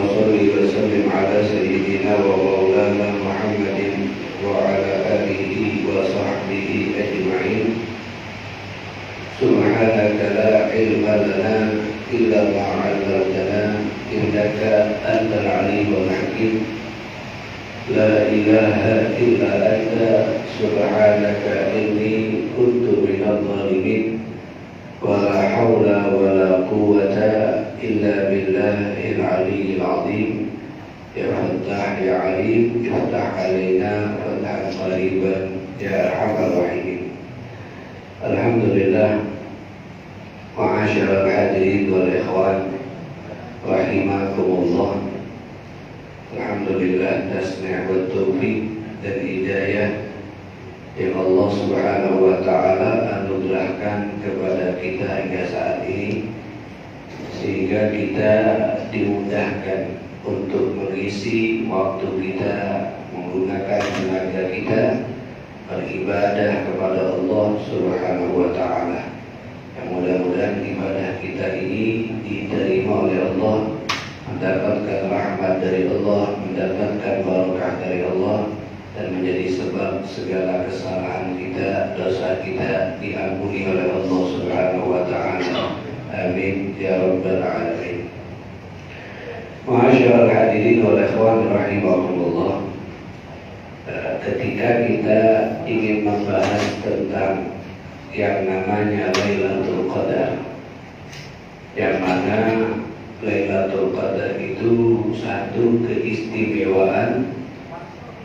صل وسلم على سيدنا ومولانا محمد وعلى آله وصحبه أجمعين. سبحانك لا علم لنا إلا ما علمتنا إنك أنت العليم الحكيم. لا إله إلا أنت سبحانك إني كنت من الظالمين. ولا حول ولا قوة إلا بالله العلي العظيم. يا فتاح يا عليم افتح علينا فتحا قريبا يا أرحم الراحمين. الحمد لله. معاشر الحاضرين والإخوان rahimakumullah. Alhamdulillah atas nikmat taufik dan hidayah yang Allah Subhanahu wa taala anugerahkan kepada kita hingga saat ini, sehingga kita dimudahkan untuk mengisi waktu kita, menggunakan tenaga kita beribadah kepada Allah Subhanahu wa taala. Yang mudah-mudahan ibadah kita ini diterima oleh Allah, mendapatkan rahmat dari Allah, mendapatkan barakah dari Allah, dan menjadi sebab segala kesalahan kita, dosa kita diampuni oleh Allah Subhanahu wa taala. Amin ya rabbal alamin. Ma'asyiral hadirin wal ikhwan rahimakumullah. Ketika kita ingin membahas tentang yang namanya Lailatul Qadar, yang mana Lailatul Qadar itu satu keistimewaan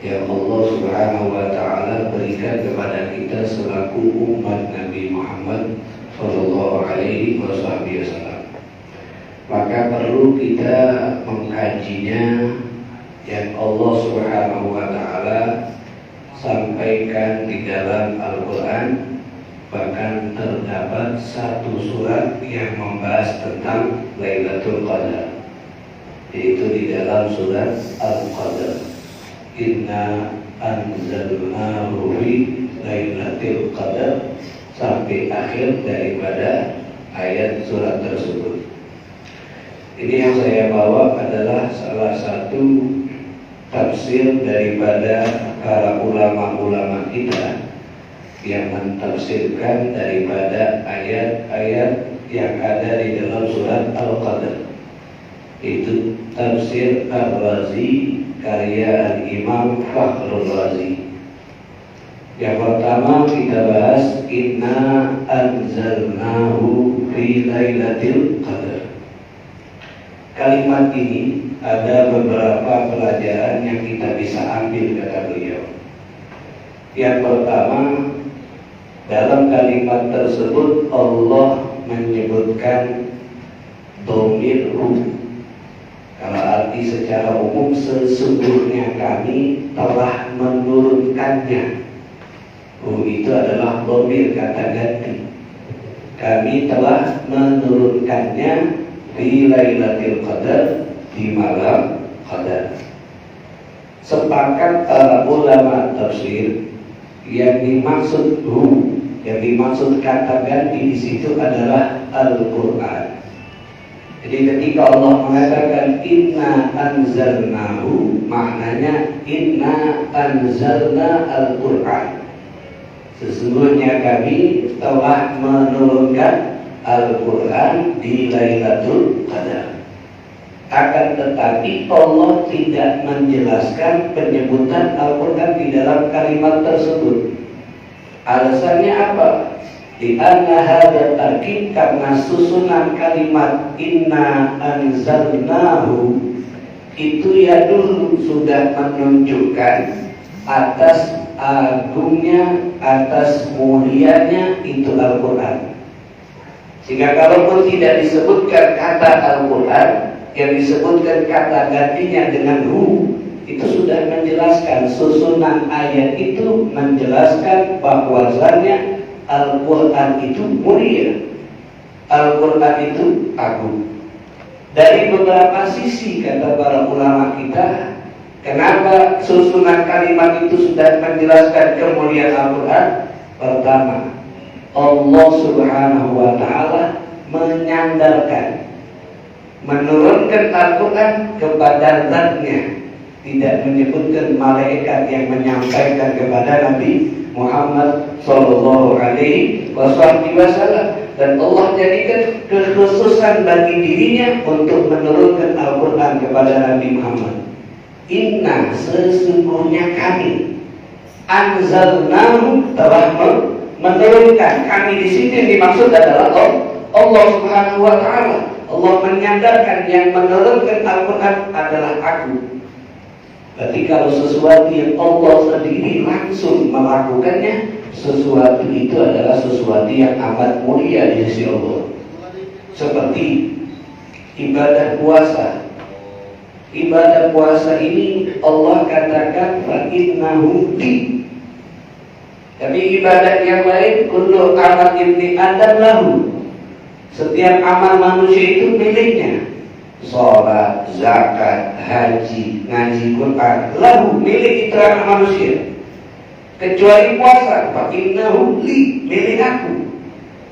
yang Allah Subhanahu wa taala berikan kepada kita selaku umat Nabi Muhammad sallallahu alaihi wasallam. Maka perlu kita mengkajinya, yang Allah Subhanahu wa taala sampaikan di dalam Al-Qur'an. Bahkan terdapat satu surat yang membahas tentang Lailatul Qadar, yaitu di dalam surat Al-Qadar. Inna anzalnahu fi Lailatul Qadar, sampai akhir daripada ayat surat tersebut. Ini yang saya bawa adalah salah satu tafsir daripada para ulama-ulama kita yang mentafsirkan daripada ayat-ayat yang ada di dalam surat Al-Qadar. Itu tafsir Ar-Razi karya Al-Imam Fakhrul Razi. Yang pertama kita bahas Inna anzalnahu fi Lailatul Qadar. Kalimat ini ada beberapa pelajaran yang kita bisa ambil, kata beliau. Yang pertama, dalam kalimat tersebut Allah menyebutkan dhamir hu. Kalau arti secara umum, sesungguhnya kami telah menurunkannya. Hu itu adalah dhamir, kata ganti. Kami telah menurunkannya di Lailatul Qadar, di malam Qadar. Sepakat para ulama tafsir, yang dimaksud hu, yang dimaksud kata ganti di situ adalah Al-Quran. Jadi ketika Allah mengatakan Inna anzalnahu, maknanya Inna anzalna Al-Quran. Sesungguhnya kami telah menurunkan Al-Quran di Lailatul Qadar. Akan tetapi Allah tidak menjelaskan penyebutan Al-Quran di dalam kalimat tersebut. Alasannya apa? Di anna hadza tarkib, karena susunan kalimat Inna anzalnahu itu ya dulu sudah menunjukkan atas agungnya, atas mulianya itu Al-Quran. Sehingga kalaupun tidak disebutkan kata Al-Quran, yang disebutkan kata gantinya dengan hu, itu sudah menjelaskan, susunan ayat itu menjelaskan bahwasannya Al-Quran itu mulia, Al-Quran itu agung. Dari beberapa sisi, kata para ulama kita, kenapa susunan kalimat itu sudah menjelaskan kemuliaan Al-Quran? Pertama, Allah Subhanahu wa ta'ala menyandarkan menurunkan Al-Quran kepada zatnya, tidak menyebutkan malaikat yang menyampaikan kepada Nabi Muhammad Sallallahu Alaihi Wasallam. Dan Allah jadikan kekhususan bagi dirinya untuk menurunkan Al-Quran kepada Nabi Muhammad. Inna, sesungguhnya kami, anzalnahu, telah menurunkan. Kami di sini yang dimaksud adalah Allah Subhanahu Wa Taala. Allah menyandarkan yang menurunkan Al-Quran adalah aku. Berarti kalau sesuatu yang Allah sendiri langsung melakukannya, sesuatu itu adalah sesuatu yang amat mulia di sisi Allah. Seperti ibadah puasa. Ibadah puasa ini Allah katakan fa innahu li. Tapi ibadah yang lain kullu amal ibni adam lahu. Setiap amal manusia itu miliknya. Sholat, zakat, haji, ngaji Quran, lahu, milik itu anak manusia. Kecuali puasa, fa innahu li, milik aku.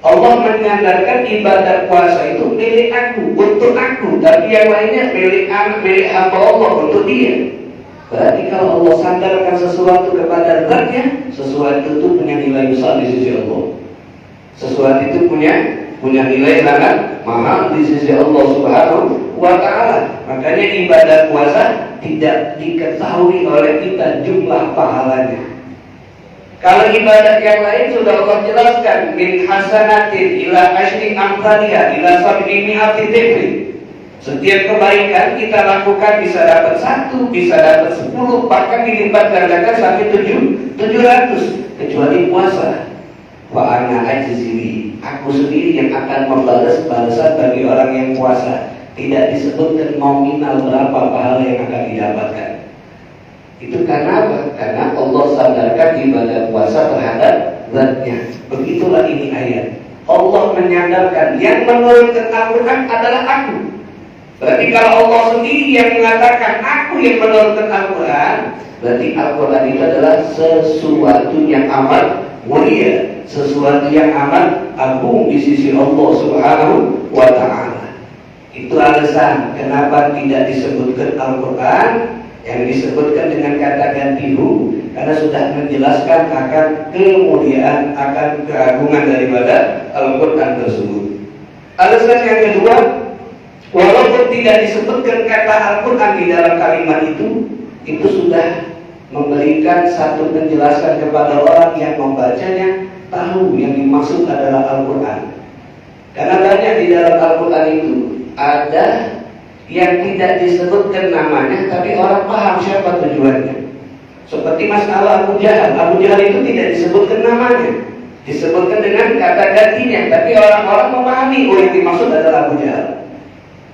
Allah menyandarkan ibadah puasa itu milik aku, untuk aku. Tapi yang lainnya milik anak, milik hamba Allah, untuk dia. Berarti kalau Allah sandarkan sesuatu kepada zatnya, sesuatu itu punya nilai besar di sisi Allah. Sesuatu itu punya nilai sangat mahal di sisi Allah Subhanahu Wa Taala. Makanya ibadah puasa tidak diketahui oleh kita jumlah pahalanya. Kalau ibadah yang lain sudah Allah jelaskan, min hasanatin ila asyri amthaliha ila sab'i mi'ati dhifrin. Setiap kebaikan kita lakukan bisa dapat 1, bisa dapat 10, bahkan dilipat gandakan sampai 700, kecuali puasa. Wa ana ajzihi, aku sendiri yang akan membalas balasan bagi orang yang puasa. Tidak disebutkan nominal berapa pahala yang akan didapatkan. Itu karena apa? Karena Allah sandarkan ibadah puasa terhadap zatnya. Begitulah ini ayat. Allah menyandarkan yang menurunkan Al-Quran adalah aku. Berarti kalau Allah sendiri yang mengatakan aku yang menurunkan Al-Quran, berarti Al-Quran itu adalah sesuatu yang amat mulia, sesuatu yang amat agung di sisi Allah Subhanahu Wa Taala. Itu alasan kenapa tidak disebutkan Al-Quran, yang disebutkan dengan kata ganti hu, karena sudah menjelaskan akan kemuliaan, akan keagungan daripada Al-Quran tersebut. Alasan yang kedua, walaupun tidak disebutkan kata Al-Quran di dalam kalimat itu sudah memberikan satu penjelasan kepada orang yang membacanya, tahu yang dimaksud adalah Al-Quran. Karena banyak di dalam Al-Quran itu ada yang tidak disebutkan namanya, tapi orang paham siapa tujuannya. Seperti masalah Abu Jahal. Abu Jahal itu tidak disebutkan namanya, disebutkan dengan kata gantinya, tapi orang-orang memahami yang dimaksud adalah Abu Jahal.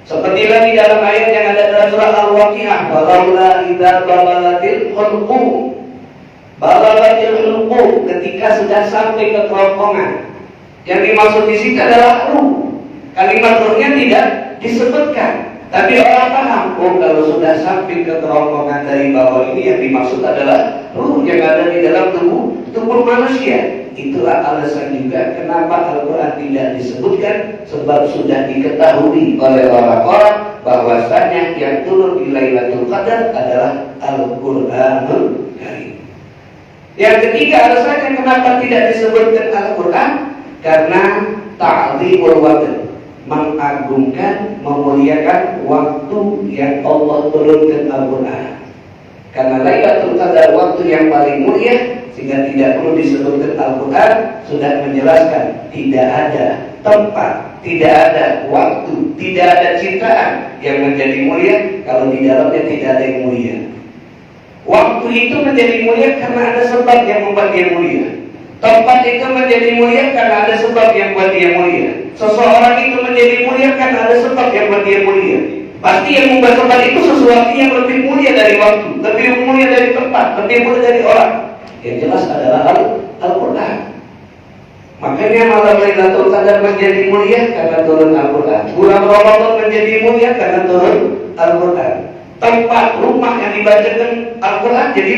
Seperti lagi dalam ayat yang ada dalam surah Al-Waqiah, walaula idza balagatil hulqum, balagatil hulqum, ketika sudah sampai ke kerongkongan. Yang dimaksud di sini adalah ruh. Kalimat ruhnya tidak disebutkan, tapi orang paham, kalau sudah sampai ke kerongkongan dari bawah ini yang dimaksud adalah ruh yang ada di dalam tubuh manusia. Itulah alasan juga kenapa Al-Quran tidak disebutkan, sebab sudah diketahui oleh orang-orang bahwasanya yang turun di Lailatul Qadar adalah Al-Quranul Karim. Yang ketiga alasannya kenapa tidak disebutkan Al-Quran, karena ta'zimul waqt, mengagungkan, memuliakan waktu yang Allah turunkan Al-Quran. Karena Lailatul Qadar waktu yang paling mulia, sehingga tidak perlu disebutkan Al-Quran, sudah menjelaskan tidak ada tempat, tidak ada waktu, tidak ada ciptaan yang menjadi mulia kalau di dalamnya tidak ada yang mulia. Waktu itu menjadi mulia karena ada sebab yang membuat dia mulia. Tempat itu menjadi mulia karena ada sebab yang membuat dia mulia. Seseorang itu menjadi mulia karena ada sebab yang membuat dia mulia. Pasti yang membuat tempat itu sesuatu yang lebih mulia dari waktu, lebih mulia dari tempat, lebih mulia dari orang. Yang jelas adalah Al-Quran. Makanya malam Lailatul Qadar menjadi mulia karena turun Al-Quran. Bulan Ramadan menjadi mulia karena turun Al-Quran. Tempat rumah yang dibacakan Al-Quran jadi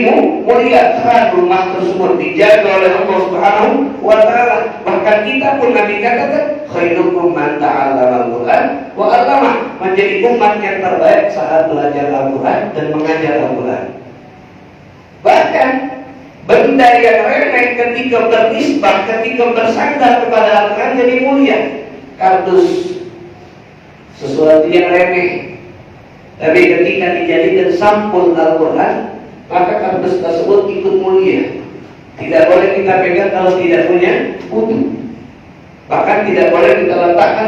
mulia, terang rumah tersebut dijaga oleh Allah Subhanahu Wa Taala. Bahkan kita pun Nabi katakan khairukum man ta'allama al-Quran wa 'allamah, menjadi umat yang terbaik saat belajar Al-Quran dan mengajar Al-Quran. Bahkan benda yang remeh ketika berisbah, ketika bersandar kepada Al-Quran jadi mulia. Kardus, sesuatu yang remeh, tapi ketika dijadikan sampul Al-Quran, maka kardus tersebut ikut mulia. Tidak boleh kita pegang kalau tidak punya wudu. Bahkan tidak boleh kita letakkan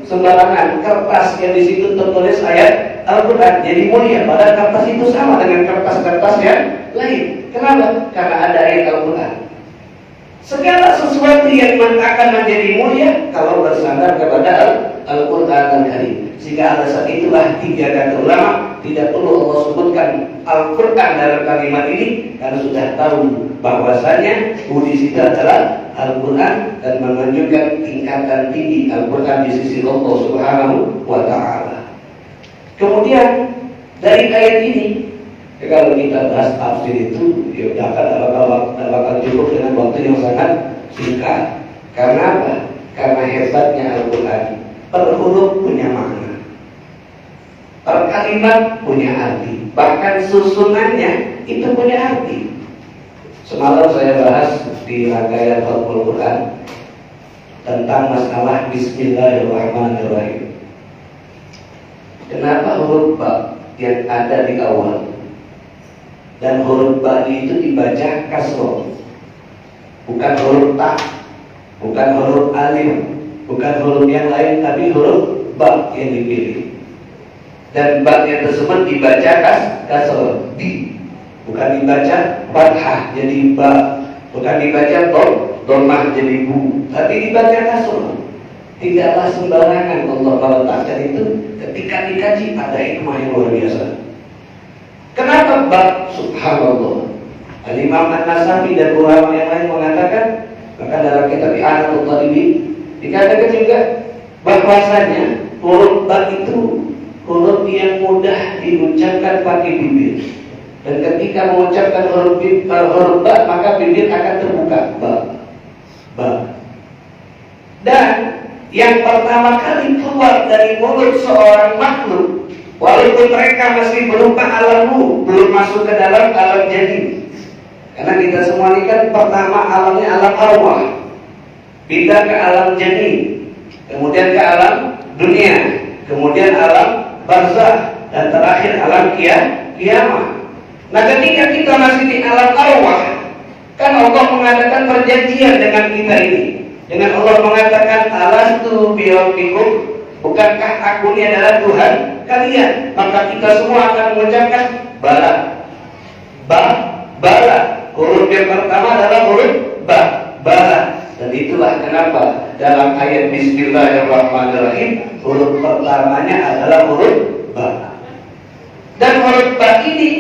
sembarangan. Kertas yang di situ tertulis ayat Al-Quran jadi mulia, padahal kertas itu sama dengan kertas-kertas yang lain. Kenapa? Karena ada ayat Al-Quran. Segala sesuatu yang akan menjadi mulia kalau bersandar kepada Al-Quran Al-Karim. Sehingga alasan itulah 3 kata ulama tidak perlu Allah sebutkan Al-Quran dalam kalimat ini, karena sudah tahu bahwasanya di situ adalah Al-Quran dan menunjukkan tingkatan tinggi Al-Quran di sisi Allah Subhanahu wa Ta'ala. Kemudian dari ayat ini, kalau kita bahas tafsir itu, ya udah kan bakal cukup dengan waktu yang sangat singkat. Karena apa? Karena hebatnya Al-Quran. Per huruf punya makna, per kalimat punya arti, bahkan susunannya itu punya arti. Semalam saya bahas di rangkaian Al-Quran tentang masalah Bismillahirrahmanirrahim. Kenapa huruf ba yang ada di awal dan huruf ba itu dibaca kasroh, bukan huruf ta, bukan huruf alif, bukan huruf yang lain, tapi huruf ba yang dipilih. Dan ba yang tersebut dibaca kasroh, bukan dibaca fathah jadi ba, bukan dibaca dhammah jadi bu, tapi dibaca kasroh. Tidaklah sembarangan Allah meletakkan itu. Ketika dikaji ada hikmah yang luar biasa. Kenapa ba? Subhanallah. Al-Imam An-Nasafi dan ulama yang lain mengatakan, maka dalam kitab I'anatul Talibin dikatakan juga bahwasanya huruf ba itu huruf yang mudah diucapkan pakai bibir. Dan ketika mengucapkan huruf ba, maka bibir akan terbuka. Ba. Dan yang pertama kali keluar dari mulut seorang makhluk, walaupun mereka masih berupa alam ruh, belum masuk ke dalam alam janin. Karena kita semua ini kan pertama alamnya alam arwah, pindah ke alam janin, kemudian ke alam dunia, kemudian alam barzakh, dan terakhir alam kiamat. Nah, ketika kita masih di alam arwah, kan Allah mengadakan perjanjian dengan kita ini. Dengan Allah mengatakan alastu birabbikum, bukankah aku ini adalah Tuhan kalian? Maka kita semua akan mengucapkan bala. Bala. Huruf yang pertama adalah huruf bala. Dan itulah kenapa dalam ayat Bismillahirrahmanirrahim huruf pertamanya adalah huruf ba. Dan huruf ba ini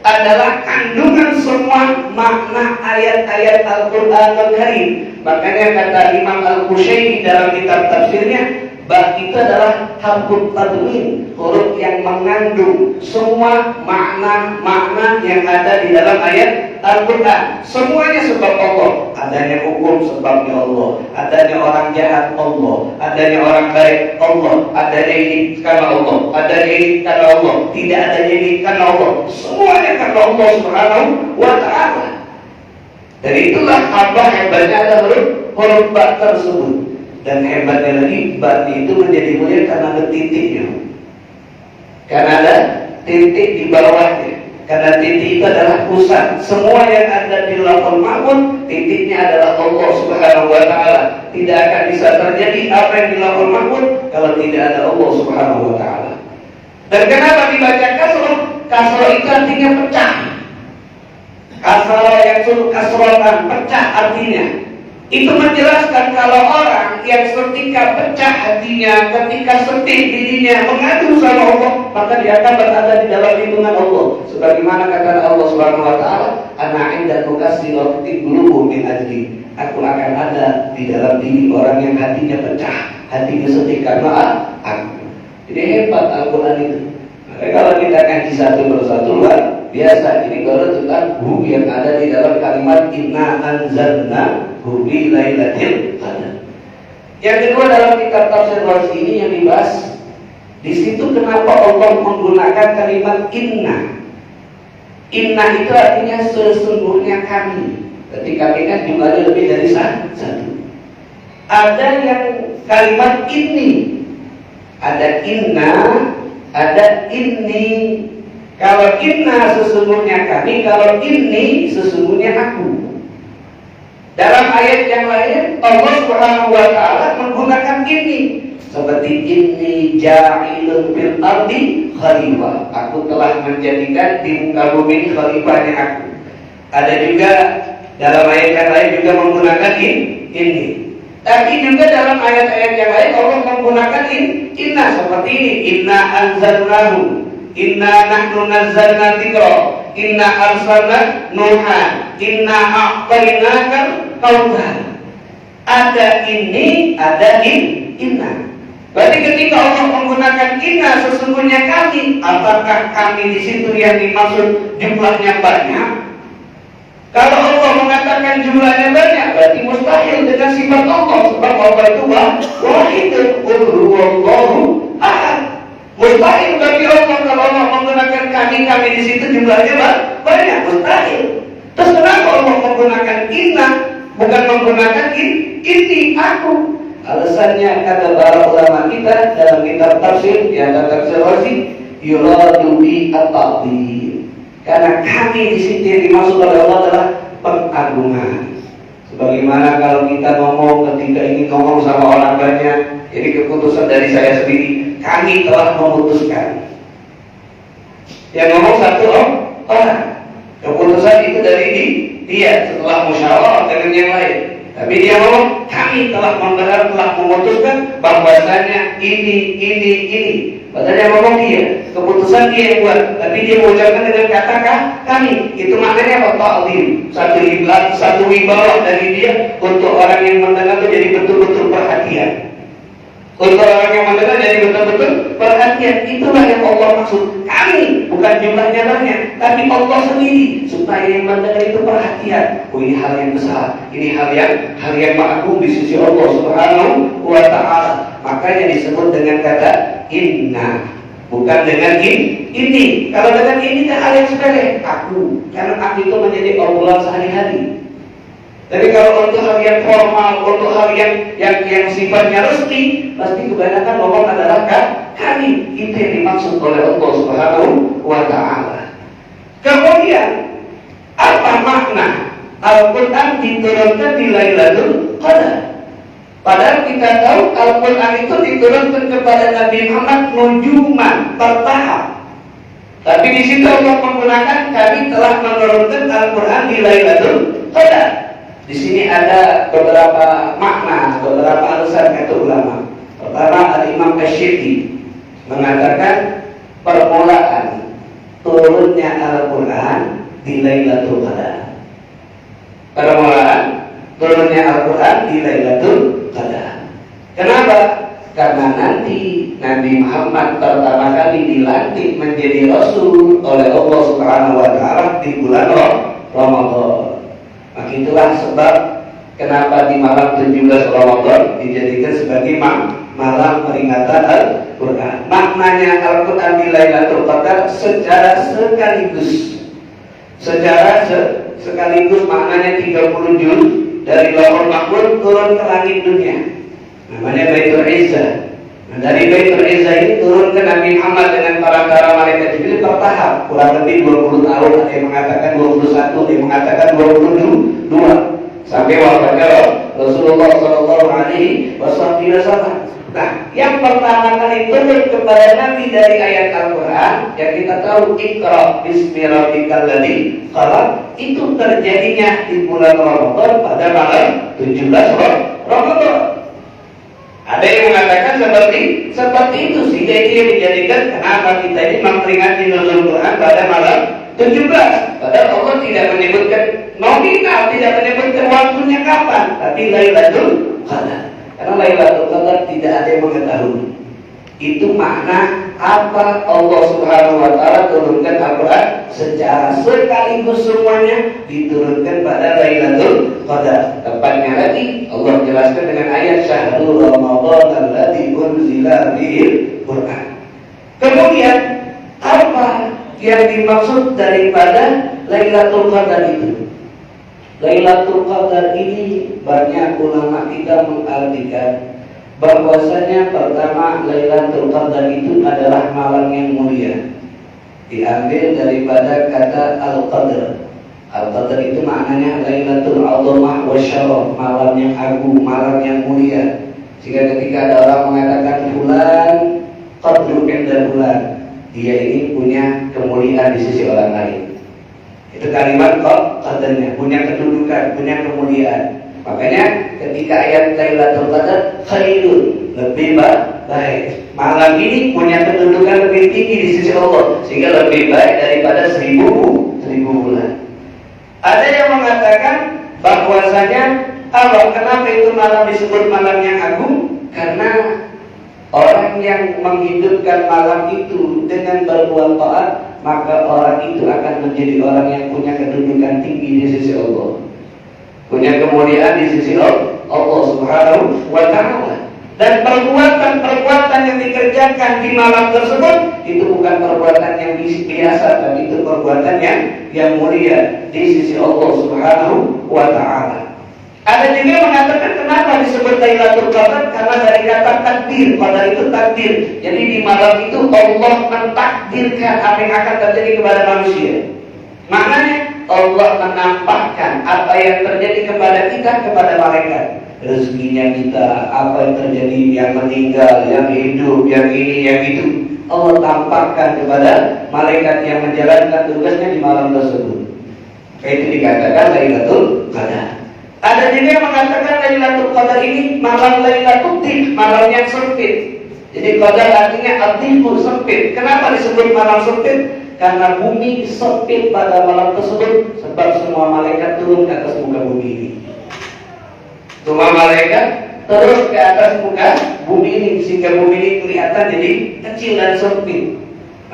adalah kandungan semua makna ayat-ayat Al-Quran Al-Karim. Makanya kata Imam Al-Qushairi dalam kitab tafsirnya, ba itu adalah harfut tadmin, huruf yang mengandung semua makna-makna yang ada di dalam ayat Al-Quran. Semuanya sebab Allah. Adanya hukum sebabnya Allah, adanya orang jahat Allah, adanya orang baik Allah, adanya ini karena Allah, adanya ini karena Allah, tidak adanya ini karena Allah. Semuanya karena Allah Subhanahu wa Ta'ala. Dan itulah apa hebatnya ada huruf ba tersebut. Dan hebatnya lagi ba itu menjadi mulia karena ada titiknya, karena ada titik di bawahnya. Karena titik itu adalah pusat. Semua yang ada di Lauhul Mahfuz, titiknya adalah Allah Subhanahu wa Ta'ala. Tidak akan bisa terjadi apa yang di Lauhul Mahfuz kalau tidak ada Allah Subhanahu wa Ta'ala. Dan kenapa dibaca kasroh? Kasroh itu artinya pecah. Kasroh yang suruh kasrohkan, pecah artinya. Itu menjelaskan kalau orang yang ketika pecah hatinya, ketika sedih dirinya, mengadu sama Allah, maka dia akan berada di dalam lindungan Allah. Sebagaimana kata Allah Subhanahu wa Ta'ala, ana indakum kasirati qulubuhum min ajli. Aku akan ada di dalam diri orang yang hatinya pecah, hatinya sedih karena aku. Jadi hebat Al-Quran itu. Maka kalau kita kaji satu persatu luar biasa. Ini baru tentang hu yang ada di dalam kalimat inna anzalna hu bi lailatul qadar. Yang kedua, dalam kitab tafsir Razi ini yang dibahas di situ kenapa Allah menggunakan kalimat inna. Inna itu artinya sesungguhnya kami. Ketika kita jumlahnya lebih dari satu. Ada yang kalimat ini, ada inna, ada inni. Kalau inna sesungguhnya kami, kalau inni sesungguhnya aku. Dalam ayat yang lain Allah Subhanahu wa taala menggunakan ini, seperti inni ja'ilun fil ardi khalifah. Aku telah menjadikan di muka bumi ini khalifahnya aku. Ada juga dalam ayat yang lain juga menggunakan ini. Tapi juga dalam ayat-ayat yang lain Allah menggunakan inna, seperti ini, inna anzalnahu, inna nahnu nazzalna dzikra, inna arsalna nuha, inna a'tainaka kautsar. Ada ini, ada inna. Berarti ketika Allah menggunakan inna sesungguhnya kami, apakah kami di situ yang dimaksud jumlahnya banyak? Kalau Allah mengatakan jumlahnya banyak, berarti mustahil dengan sifat Allah. Sebab Allah itu wahidun, qul huwallahu ahad. Mustahil bagi Allah kalau Allah menggunakan kami di situ jumlahnya banyak, mustahil. Terus kenapa Allah menggunakan inna, bukan menggunakan ini, aku? Alasannya kata para ulama kita dalam kitab tafsir, ya tafsir Razi, yuradu bi at-ta'dil. Karena kami di sini yang dimaksud oleh Allah adalah pengagungan. Sebagaimana kalau kita ngomong ketika ingin ngomong sama orang banyak, jadi keputusan dari saya sendiri, kami telah memutuskan. Yang ngomong satu orang, keputusan itu dari dia setelah musyawarah dengan yang lain. Tapi dia ngomong, kami telah memutuskan bahwasanya ini. Padahal yang ngomong dia, keputusan dia yang buat, tapi dia mengucapkan dengan kata kami. Itu maknanya apa? Ta'zim. Satu wibawa dari dia untuk orang yang mendengar itu jadi betul-betul perhatian. Untuk orang yang mendengar jadi betul-betul perhatian. Itulah yang Allah maksud. Kami, bukan jumlahnya banyak, tapi Allah sendiri, supaya yang mendengar itu perhatian. Oh, ini hal yang besar, ini hal yang agung di sisi Allah Subhanahu wa ta'ala. Makanya disebut dengan kata inna, bukan dengan ini. Kalau dengan ini kan hal yang sepele, aku. Karena aku itu menjadi obrolan sehari-hari. Tapi kalau untuk hal yang formal, untuk hal yang sifatnya resmi, pasti kebanyakan ngomong adalah kami. Itu yang dimaksud oleh Allah Subhanahu wa ta'ala. Kemudian apa makna Al-Quran diturunkan di Lailatul Qadar? Padahal kita tahu Al-Quran itu diturunkan kepada Nabi Muhammad nujuman bertahap. Tapi di situ Allah menggunakan kami telah menurunkan Al-Quran di Lailatul Qadar. Di sini ada beberapa makna, beberapa alasan kata ulama. Pertama, Al-Imam Asy-Syi'ti mengatakan permulaan turunnya Al-Quran di Lailatul Qadar. Permulaan turunnya Al-Quran di Lailatul Qadar. Kenapa? Karena nanti Nabi Muhammad pertama kali dilantik menjadi Rasul oleh Allah Subhanahu wa ta'ala di bulan Ramadan. Maka itulah sebab kenapa di malam 17 Ramadan dijadikan sebagai malam peringatan Al-Quran. Maknanya Al-Quran di Lailatul Qadar secara sekaligus. Sekaligus maknanya 30 juz dari Lauhul Mahfuz turun ke langit dunia. Namanya Baitul Izzah. Nah, dari Baitul Izzah ini turun ke Nabi Muhammad dengan para malaikat Jibril bertahap, kurang lebih 20 tahun, ada yang mengatakan 21, ada yang mengatakan 22, sampai wafatnya Rasulullah Shallallahu Alaihi Wasallam. Nah, yang pertama kali turun kepada Nabi dari ayat Al-Quran yang kita tahu Iqra bismi rabbikal ladzi khalaq, itu terjadinya di bulan Ramadan pada malam 17 Ramadan. Ada yang mengatakan seperti itu sehingga itu yang dijadikan kenapa kita ini memperingati nuzul Quran pada malam 17. Padahal Allah tidak menyebutkan nominal, tidak menyebutkan waktunya kapan, tapi Lailatul Qadar. Karena Lailatul Qadar tidak ada yang mengetahui. Itu makna apa Allah Subhanahu wa taala turunkan Al-Qur'an secara sekaligus semuanya diturunkan pada Lailatul Qadar. Tepatnya lagi Allah jelaskan dengan ayat Syahrul Ramadan alladzi unzila fihil Qur'an. Kemudian apa yang dimaksud daripada Lailatul Qadar itu? Lailatul Qadar ini banyak ulama kita mengartikan bahwasanya pertama Lailatul Qadar itu adalah malam yang mulia. Diambil daripada kata Al-Qadr. Al-Qadr itu maknanya Lailatul Azamah wa Syaraf, malam yang agung, malam yang mulia. Sehingga ketika ada orang mengatakan fulan qadru inda fulan, dia ini punya kemuliaan di sisi orang lain. Itu kalimat qadrnya, punya kedudukan, punya kemuliaan. Makanya ketika ayat Lailatul Qadar khairun, lebih baik. Malam ini punya kedudukan lebih tinggi di sisi Allah, sehingga lebih baik daripada 1000 bulan. Ada yang mengatakan bahwasanya kenapa itu malam disebut malam yang agung? Karena orang yang menghidupkan malam itu dengan berbuat taat, maka orang itu akan menjadi orang yang punya kedudukan tinggi di sisi Allah, punya kemuliaan di sisi Allah Subhanahu wa ta'ala. Dan perbuatan-perbuatan yang dikerjakan di malam tersebut itu bukan perbuatan yang biasa, tapi itu perbuatan yang mulia di sisi Allah Subhanahu wa ta'ala. Ada juga yang mengatakan kenapa disebut Lailatul Qadar? Karena dari kata takdir, pada itu takdir. Jadi di malam itu Allah mentakdirkan apa yang akan terjadi kepada manusia. Maknanya Allah menampakkan apa yang terjadi kepada kita kepada malaikat. Rezekinya kita, apa yang terjadi, yang meninggal, yang hidup, yang ini, yang itu, Allah tampakkan kepada malaikat yang menjalankan tugasnya di malam tersebut. Itu dikatakan Lailatul Qadar. Ada juga yang mengatakan Lailatul Qadar ini malam Lailatul Qadar, malam yang sempit. Jadi Qadar artinya artinya sempit. Kenapa disebut malam sempit? Karena bumi sempit pada malam tersebut, sebab semua malaikat turun ke atas muka bumi ini. Semua malaikat terus ke atas muka bumi ini, sehingga bumi ini kelihatan jadi kecil dan sempit.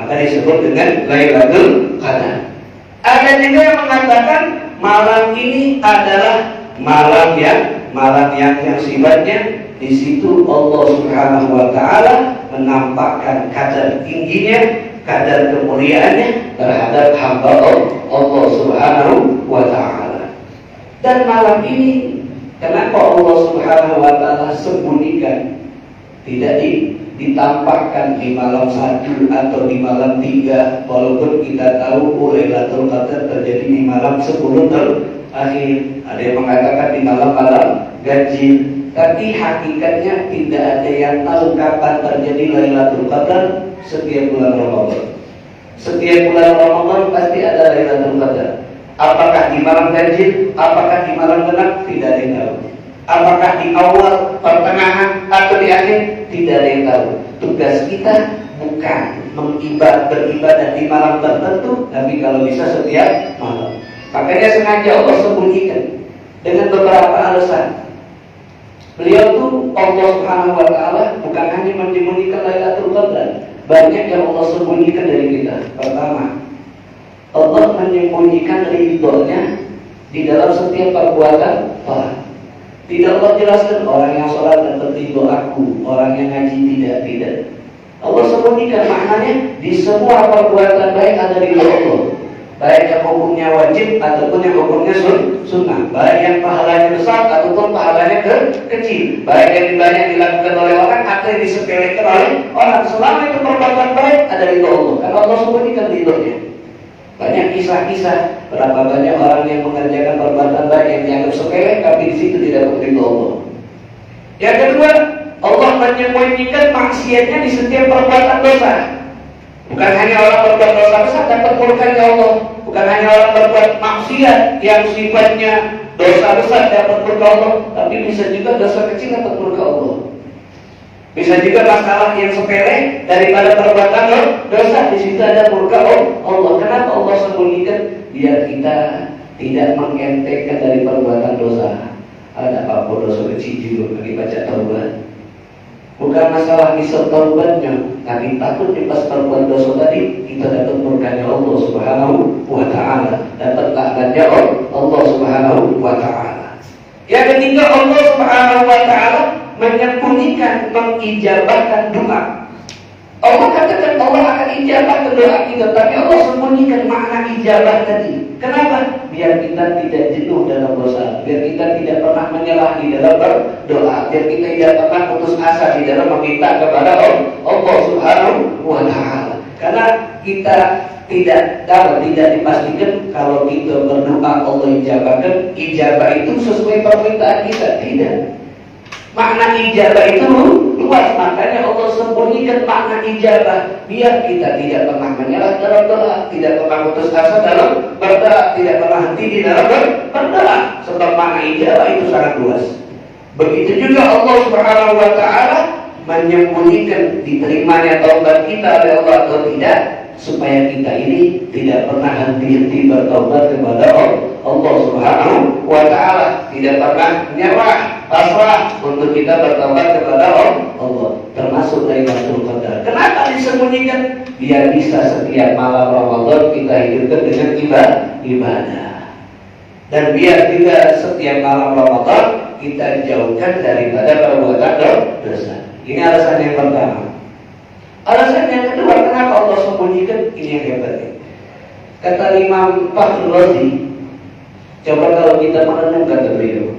Maka disebut dengan Lailatul Qadar. Ada juga yang mengatakan malam ini adalah malam yang sifatnya di situ Allah Subhanahu wa taala menampakkan kadar tingginya, kadar kemuliaannya terhadap hamba Allah Subhanahu wa taala. Dan malam ini kenapa Allah Subhanahu wa taala sembunyikan, tidak ditampakkan di malam 1 atau di malam 3, walaupun kita tahu Lailatul Qadar terjadi di malam 10 terakhir. Ada yang mengatakan di malam-malam ganjil, tapi hakikatnya tidak ada yang tahu kapan terjadi Lailatul Qadar. Setiap bulan Ramadan, setiap bulan Ramadan pasti ada Lailatul Qadar. Apakah di malam ganjil, apakah di malam genap, tidak ada yang tahu. Apakah di awal, pertengahan, atau di akhir, tidak ada yang tahu. Tugas kita bukan beribadah di malam tertentu, tapi kalau bisa setiap malam. Makanya sengaja Allah sembunyikan dengan beberapa alasan. Beliau tuh Allah Subhanahu wa taala bukan hanya menyembunyikan Lailatul Qadar, banyak yang Allah sembunyikan dari kita. Pertama, Allah menyembunyikan ridhonya di dalam setiap perbuatan taat. Tidak Allah jelaskan orang yang sholat dapat ridho aku, orang yang ngaji tidak. Allah sembunyikan, maknanya di semua perbuatan baik ada ridho Allah. Baik yang hukumnya wajib ataupun yang hukumnya sunnah, baik yang pahalanya besar ataupun pahalanya kecil, baik yang banyak dilakukan oleh orang atau yang disepelekan oleh orang. Selama itu perbuatan baik ada ridho Allah, karena Allah sembunyikan ridhonya. Banyak kisah-kisah berapa banyak orang yang mengerjakan perbuatan baik yang dianggap sepele, tapi di situ tidak dapat ridho Allah. Yang kedua, Allah menyembunyikan maksiatnya di setiap perbuatan dosa. Bukan hanya orang berbuat dosa besar dapat murkanya Allah, bukan hanya orang berbuat maksiat yang sifatnya dosa besar dapat murka Allah, tapi bisa juga dosa kecil dapat murka Allah. Bisa juga masalah yang sepele daripada perbuatan dosa, di situ ada murka Allah. Kenapa Allah sembunyikan? Biar kita tidak mengentengkan dari perbuatan dosa. Ada apa dosa kecil juga dibaca taubat. Bukan masalah kisah taubatnya, tapi takut di pas perbuatan dosa tadi kita dapat murkanya Allah Subhanahu wa Ta'ala, dapat laknatnya Allah Subhanahu wa Ta'ala. Yang ketiga, Allah Subhanahu wa Ta'ala menyembunyikan, mengijabahkan doa. Allah katakan Allah akan ijabah doa kita, tapi Allah sembunyikan makna ijabah tadi. Kenapa? Biar kita tidak jenuh dalam dosa, biar kita tidak pernah menyerah di dalam berdoa, biar kita tidak pernah putus asa di dalam meminta kepada Allah Subhanahu wa Ta'ala. Karena kita tidak dipastikan kalau kita berdoa Allah ijabahkan. Ijabah itu sesuai permintaan kita, tidak. Makna ijabah itu luas, makanya Allah sembunyikan makna ijabah biar kita tidak pernah menyerah dalam doa, tidak pernah putus asa dalam berdoa, tidak pernah henti di dalam berdoa. Sebab makna ijabah itu sangat luas. Begitu juga Allah Subhanahu wa Ta'ala menyembunyikan diterimanya taubat kita oleh Allah atau tidak, supaya kita ini tidak pernah henti-henti bertaubat kepada Allah Subhanahu wa Ta'ala, tidak pernah menyerah pasrah untuk kita bertaubat kepada Allah, termasuk Lailatul Qadar. Kenapa disembunyikan? Biar bisa setiap malam Ramadan kita hidupkan dengan ibadah, dan biar juga setiap malam Ramadan kita jauhkan daripada perbuatan dosa. Ini alasan yang pertama. Alasan yang kedua, kenapa Allah sembunyikan? Ini yang hebatnya. Kata Imam Fakhrul Razi, coba kalau kita merenung kata beliau,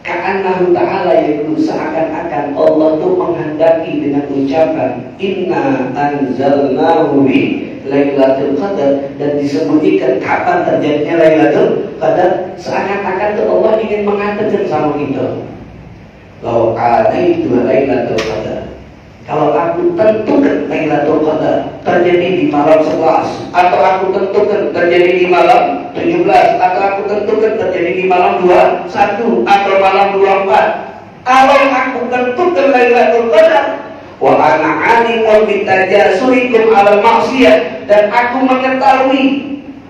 ka'annahu ta'ala yaitu seakan-akan Allah itu menghendaki dengan ucapan inna anzalnahu fi Lailatul Qadar, dan disembunyikan kapan terjadinya Lailatul Qadar, seakan-akan itu Allah ingin mengatakan sama kita, lau adaitu Lailatul Qadar, kalau aku tentukan Lailatul Qadar terjadi di malam 11, atau aku tentukan terjadi di malam 17, atau aku tentukan terjadi di malam 21 atau malam 24, kalau aku tentukan Lailatul Qadar, wa ana alimun bitajasurikum ala maksiyah, dan aku mengetahui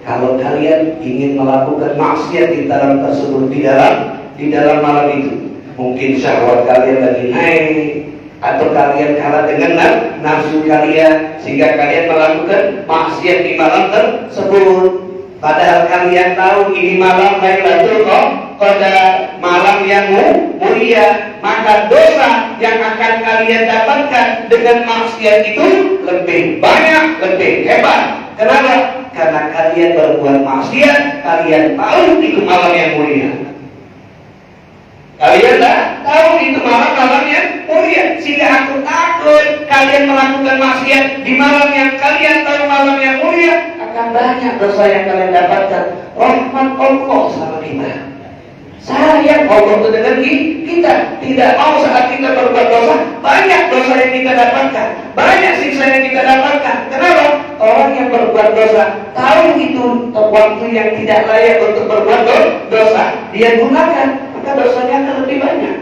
kalau kalian ingin melakukan maksiat di dalam tersebut, di dalam malam itu, mungkin syahwat kalian lagi naik, atau kalian kalah dengan nafsu kalian sehingga kalian melakukan maksiat di malam tersebut. Padahal kalian tahu ini malam Lailatul Qadar, malam yang mulia, maka dosa yang akan kalian dapatkan dengan maksiat itu lebih banyak, lebih hebat. Kenapa? Karena kalian berbuat maksiat, kalian tahu itu malam yang mulia. Kalian tak tahu itu malam yang mulia, sehingga aku takut kalian melakukan maksiat di malam yang kalian tahu malam yang mulia, akan banyak dosa yang kalian dapatkan. Rahmat Allah sama kita, sayang Allah itu dengan kita, tidak mau saat kita berbuat dosa, banyak dosa yang kita dapatkan, banyak siksa yang kita dapatkan. Kenapa? Orang yang berbuat dosa tahu itu waktu yang tidak layak untuk berbuat dosa, dia gunakan, maka dosanya akan lebih banyak.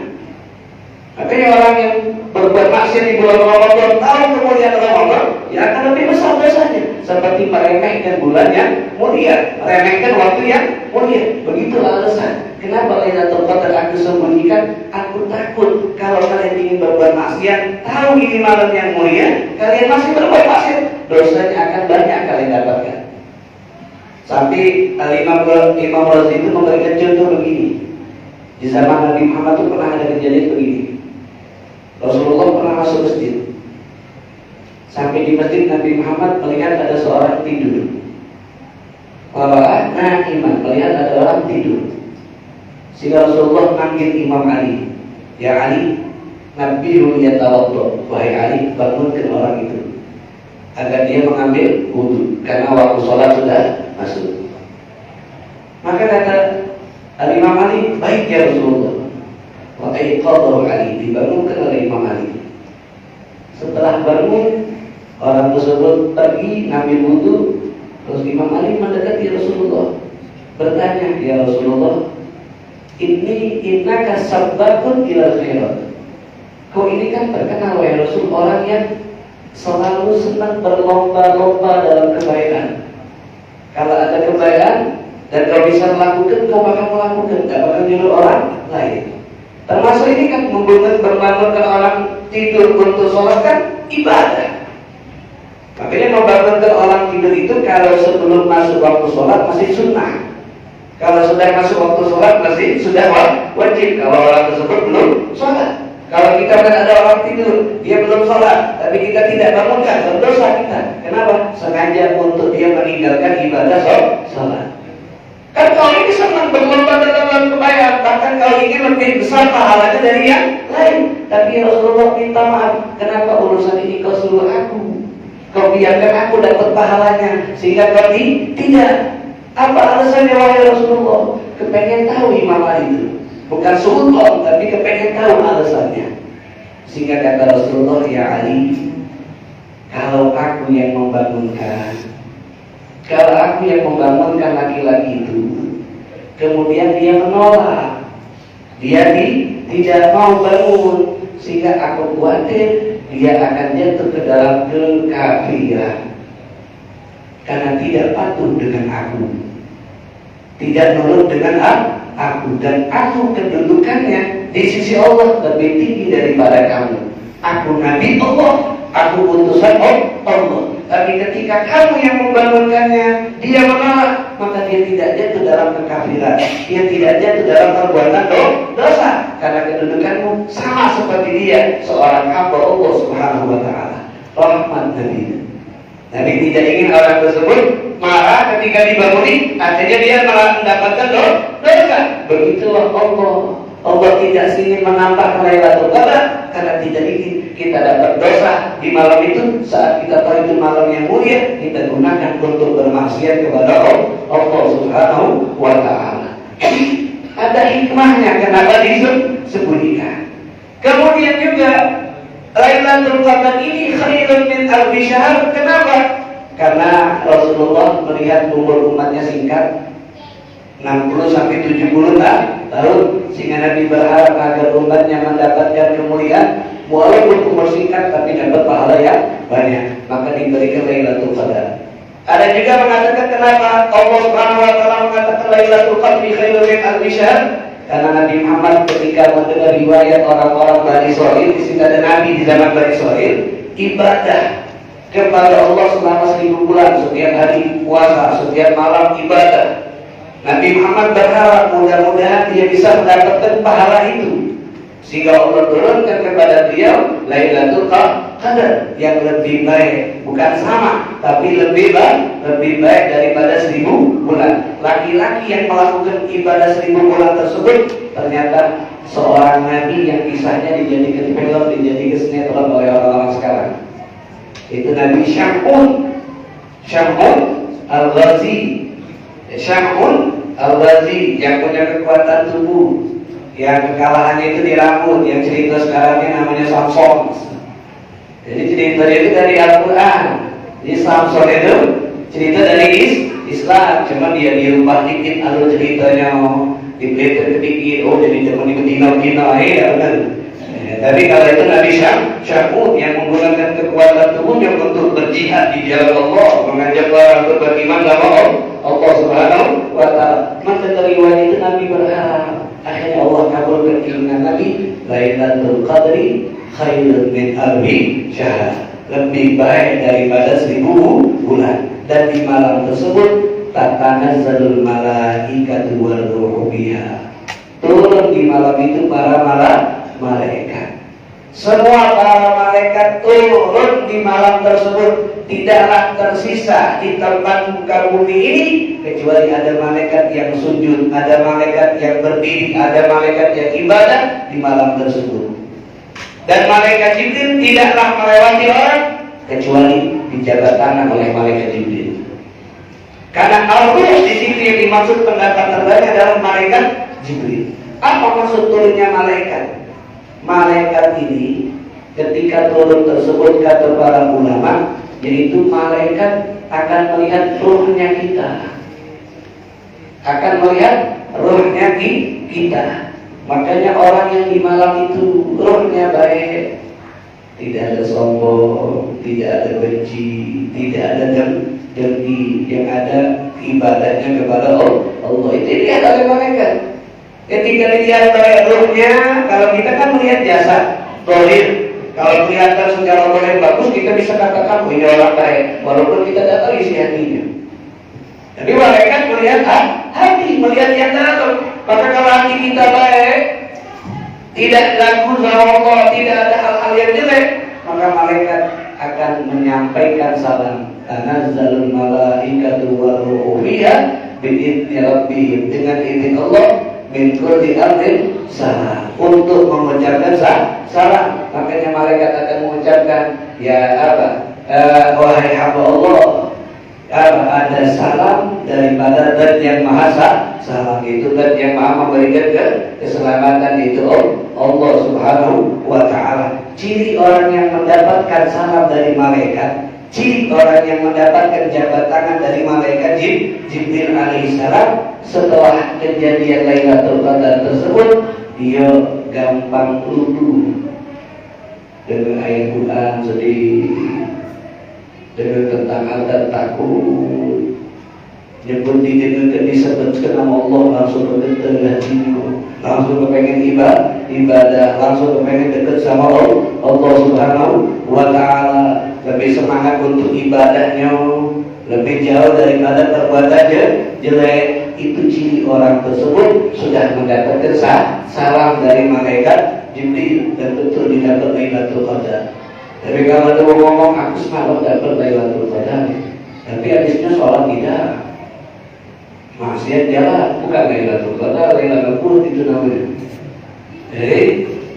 Makanya orang yang berbuat maksiat di bulan Ramadan tahu kemuliaan Ramadan, ya akan lebih besar dosanya. Seperti meremehkan bulan yang mulia, meremehkan waktu yang mulia. Begitulah alasan kenapa Lailatul Qadar aku sembunyikan. Aku takut kalau kalian ingin berbuat maksiat, tahu ini malam yang mulia, kalian masih berbuat maksiat, dosanya akan banyak kalian dapatkan. Sampai Imam Razi itu memberikan contoh begini. Di zaman Nabi Muhammad itu pernah ada kejadian begini. Rasulullah pernah masuk masjid. Sampai di masjid Nabi Muhammad melihat ada seorang tidur. Iman melihat ada orang tidur. Sehingga Rasulullah manggil Imam Ali, ya Ali, Nabiul yatawaddo, wahai Ali, bangunkan orang itu agar dia mengambil wudu karena waktu sholat sudah masuk. Maka kata Imam Ali, baik ya Rasulullah. Wa aiqadhahu Ali, dibangunkan oleh Imam Ali. Setelah bangun, orang tersebut pergi ngambil wudu. Terus Imam Ali mendekati Rasulullah, bertanya, ya Rasulullah, innaka sabbaqun ilal khairat. Kau ini kan terkenal wahai Rasul, orang yang selalu senang berlomba-lomba dalam kebaikan. Kalau ada kebaikan dan kau bisa melakukan, kau bakal melakukan, tidak bakal nyuruh orang lain. Termasuk ini kan membangunkan orang Tidur untuk sholat kan ibadah. Makanya membangunkan orang tidur itu kalau sebelum masuk waktu sholat masih sunnah. Kalau sudah masuk waktu sholat masih sudah wajib. Kalau orang tersebut belum sholat. Kalau kita kan ada orang tidur, dia belum sholat, tapi kita tidak bangunkan, berdosa kita. Kenapa? Sengaja untuk dia meninggalkan ibadah sholat. Kan kau ini senang berlomba dalam kebaikan, bahkan kau ingin lebih besar pahalanya dari yang lain. Tapi Rasulullah minta maaf, kenapa urusan ini kau suruh aku? Kau biarkan aku dapat pahalanya, sehingga kau tidak. Apa alasannya wahai Rasulullah? Kepengen tahu imam itu, bukan sultan, tapi kepengen tahu alasannya. Sehingga kata Rasulullah, ya Ali, kalau aku yang membangunkan, kalau aku yang membangunkan laki-laki itu, kemudian dia menolak, dia tidak mau bangun, sehingga aku khawatir dia akan jatuh ke dalam kekafiran karena tidak patuh dengan aku, tidak nurut dengan aku, dan aku kedudukannya di sisi Allah lebih tinggi daripada kamu. Aku Nabi Allah, aku utusan Allah. Tapi ketika kamu yang membangunkannya, dia menolak, maka dia tidak jatuh dalam kekafiran, dia tidak jatuh dalam perbuatan dosa, karena kedudukanmu sama seperti dia, seorang hamba Allah Subhanahu wa Ta'ala. Rahmat Nabi. Nabi tidak ingin orang tersebut marah ketika dibanguni, akhirnya dia malah mendapatkan dosa. Begitulah Allah. Allah tidak ingin menambah Lailatul Qadar karena tidak ingin kita dapat dosa di malam itu. Saat kita tahu itu malam yang mulia, kita gunakan untuk bermaksiat kepada Allah Subhanahu wa Ta'ala. Ada hikmahnya kenapa disembunyikan. Kemudian juga Lailatul Qadar ini khairun min alfi syahr. Kenapa? Karena Rasulullah melihat umur umatnya singkat, 60 sampai 70 tahun, sehingga Nabi berharap agar umatnya mendapatkan kemuliaan walaupun umur singkat tapi dapat pahala yang banyak, maka diberikan Lailatul Qadar. Ada juga mengatakan kenapa Allah Subhanahu wa Ta'ala mengatakan Lailatul Qadri khairun min alfi syahr? Karena Nabi Muhammad ketika mendengar riwayat orang-orang Bani Israil, di sini ada Nabi di zaman Bani Israil, ibadah kepada Allah selama 1000 bulan, setiap hari puasa, setiap malam ibadah. Nabi Muhammad berharap mudah-mudahan dia bisa mendapatkan pahala itu, sehingga Allah turunkan kepada dia Lailatul Qadar yang lebih baik, bukan sama, tapi lebih baik daripada 1000 bulan. Laki-laki yang melakukan ibadah 1000 bulan tersebut ternyata seorang nabi yang kisahnya dijadikan film, dijadikan sinetron oleh orang-orang sekarang. Itu Nabi Syam'un Al-Ghazi. Syam'un Al-Ghazi yang punya kekuatan tubuh, yang kekalahannya itu di rambut, yang cerita sekarangnya namanya Samson. Jadi ceritanya itu dari Al-Quran. Jadi Samson itu cerita dari Islam, cuma dia dirubah dikit alur ceritanya, dibelitkan sedikit, oh jadi cuma ikut dino-dino, ya benar. Tapi kalau itu Nabi Syam'un yang menggunakan kekuatan tubuhnya untuk berjihad di jalan Allah, mengajak orang untuk beriman kepada Allah Subhanahu wa Ta'ala. Maka dari riwayat itu Nabi berharap akhirnya Allah kabulkan keinginan Nabi, Lailatul Qadri khairun min alfi syahr, lebih baik daripada 1000 bulan. Dan di malam tersebut tatanazzalul malaikatu war ruhu biha, turun di malam itu para malaikat. Semua para malaikat turun di malam tersebut, tidaklah tersisa di tempat muka bumi ini kecuali ada malaikat yang sujud, ada malaikat yang berdiri, ada malaikat yang ibadah di malam tersebut. Dan malaikat Jibril tidaklah melewati orang kecuali dijaga tangan oleh malaikat Jibril. Karena al-ruh di sini yang dimaksud pendapat terbanyak adalah malaikat Jibril. Apa maksud turunnya malaikat? Malaikat ini ketika turun tersebut kata para ulama, yaitu malaikat akan melihat ruhnya kita, akan melihat ruhnya kita. Makanya orang yang di malam itu ruhnya baik, tidak ada sombong, tidak ada benci, tidak ada dengki, yang ada ibadahnya kepada Allah. Itu dilihat oleh malaikat. Ketika dilihat oleh ruhnya, kalau kita kan melihat jasad, dohir, Kalau kelihatan secara orang bagus, kita bisa katakan, oh ini orang baik, walaupun kita tidak tahu isi hatinya. Tapi malaikat melihat hati, melihat yang dalam. Maka kalau hati kita baik, tidak laku sama Allah, tidak ada hal-hal yang jelek, maka malaikat akan menyampaikan salam. Tanazzalul malaikatu war-ruhu fiha bi'izni rabbihim, dengan izin Allah, min kulli amrin salam, untuk mengucapkan salam. Makanya malaikat akan mengucapkan, ya wahai hamba Allah, ada salam daripada zat yang maha salam, itu zat yang maha memberikan keselamatan, itu Allah subhanahu wa ta'ala. Ciri orang yang mendapatkan salam dari malaikat, ciri orang yang mendapatkan jabat tangan dari malaikat Jibril alaihissalam, setelah kejadian Lailatul Qadar tersebut, dia gampang luluh dengan ayat Quran sedih, dengan tentang adab takut, nyebut disebutkan nama Allah, langsung bergetar hatinya, langsung kepengen ibadah, langsung kepengen dekat sama Allah subhanahu wa ta'ala, lebih semangat untuk ibadahnya, lebih jauh daripada perbuatan jelek. Itu ciri orang tersebut sudah mendapatkan salam dari malaikat Jibril, dan betul didapat Lailatul Qadar. Tapi kalau ada ngomong aku semalam dapat Lailatul Qadar, tapi habisnya sholat tidak, maksiat jalan, bukan Lailatul Qadar, Lailatul Qadar itu namanya. Jadi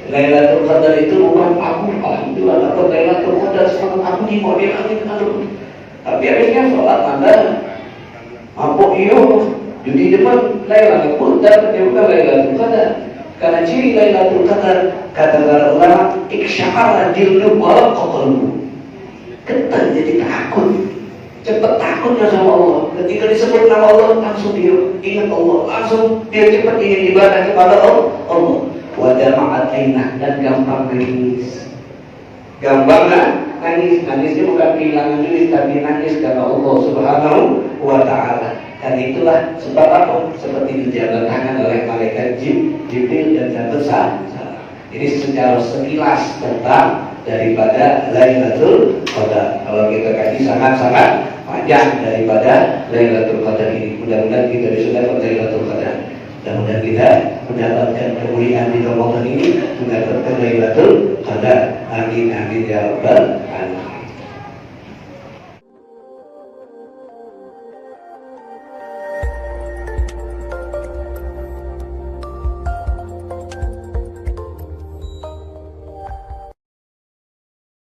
Lailatul Qadar itu bukan aku, alhamdulillah dapat Lailatul Qadar, semalam aku di model angin lalu. Tapi habisnya sholat Anda, apa iyo? Jadi depan Lailatul Qadar, dia bukan Lailatul Qadar. Karena ciri Lailatul Qadar, kata para ulama, iksya'ara jildu wa qalbu, getar, jadi takut, cepat takutnya sama Allah. Ketika disebut nama Allah, langsung dia ingat Allah, langsung dia cepat ingin ibadah kepada Allah. Wa jama'at ainah, dan gampang nangis. Gampang nangis, nangisnya bukan kehilangan diri, tapi nangis karena Allah subhanahu wa ta'ala. Dan itulah sebab apa? Seperti dijabat tangan oleh malaikat Jibril dan dapat salam. Ini secara sekilas tentang daripada Lailatul Qadar. Kalau kita kaji sangat-sangat panjang daripada Lailatul Qadar ini. Mudah-mudahan kita bisa dapat Lailatul Qadar. Mudah-mudahan kita mendapatkan kemuliaan di Ramadan ini, mendapatkan Lailatul Qadar. Amin amin ya rabbal alamin.